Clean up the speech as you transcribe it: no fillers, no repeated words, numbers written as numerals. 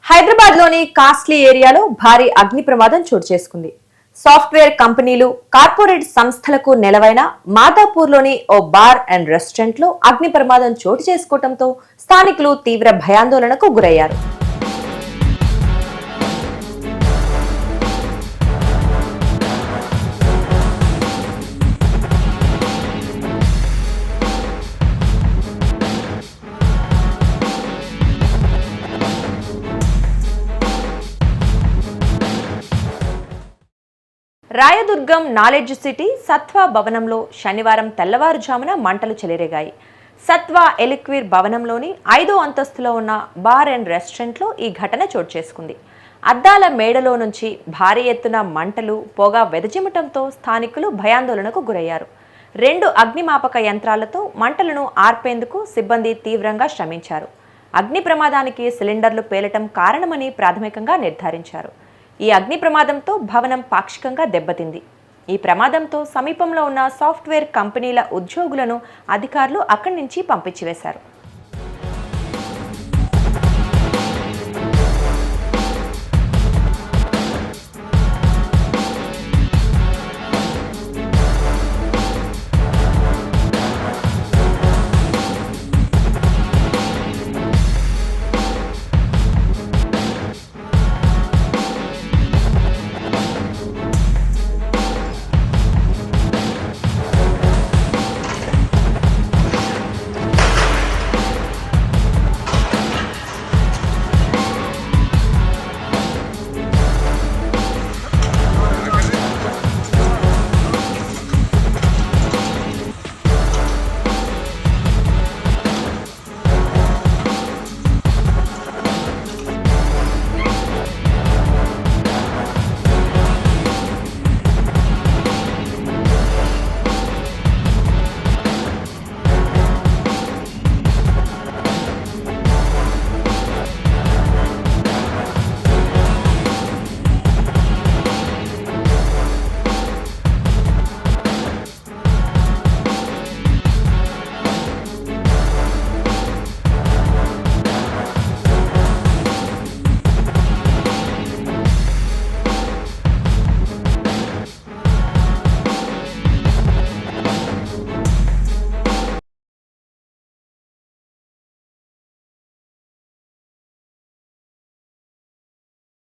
హైదరాబాద్లోని కాస్ట్లీ ఏరియాలో భారీ అగ్ని ప్రమాదం చోటు చేసుకుంది. సాఫ్ట్వేర్ కంపెనీలు, కార్పొరేట్ సంస్థలకు నెలవైన మాదాపూర్లోని ఓ బార్ అండ్ రెస్టారెంట్లో అగ్ని ప్రమాదం చోటు చేసుకోవడంతో స్థానికులు తీవ్ర భయాందోళనకు గురయ్యారు. రాయదుర్గం నాలెడ్జ్ సిటీ సత్వా భవనంలో శనివారం తెల్లవారుజామున మంటలు చెలరేగాయి. సత్వా ఎలిక్విర్ భవనంలోని 5వ అంతస్తులో ఉన్న బార్ అండ్ రెస్టారెంట్లో ఈ ఘటన చోటు చేసుకుంది. అద్దాల మేడలో నుంచి భారీ ఎత్తున మంటలు, పొగ వెదజిమ్మటంతో స్థానికులు భయాందోళనకు గురయ్యారు. 2 అగ్నిమాపక యంత్రాలతో మంటలను ఆర్పేందుకు సిబ్బంది తీవ్రంగా శ్రమించారు. అగ్ని ప్రమాదానికి సిలిండర్లు పేలటం కారణమని ప్రాథమికంగా నిర్ధారించారు. ఈ అగ్ని ప్రమాదంతో భవనం పాక్షికంగా దెబ్బతింది. ఈ ప్రమాదంతో సమీపంలో ఉన్న సాఫ్ట్వేర్ కంపెనీల ఉద్యోగులను అధికారులు అక్కడి నుంచి పంపించివేశారు.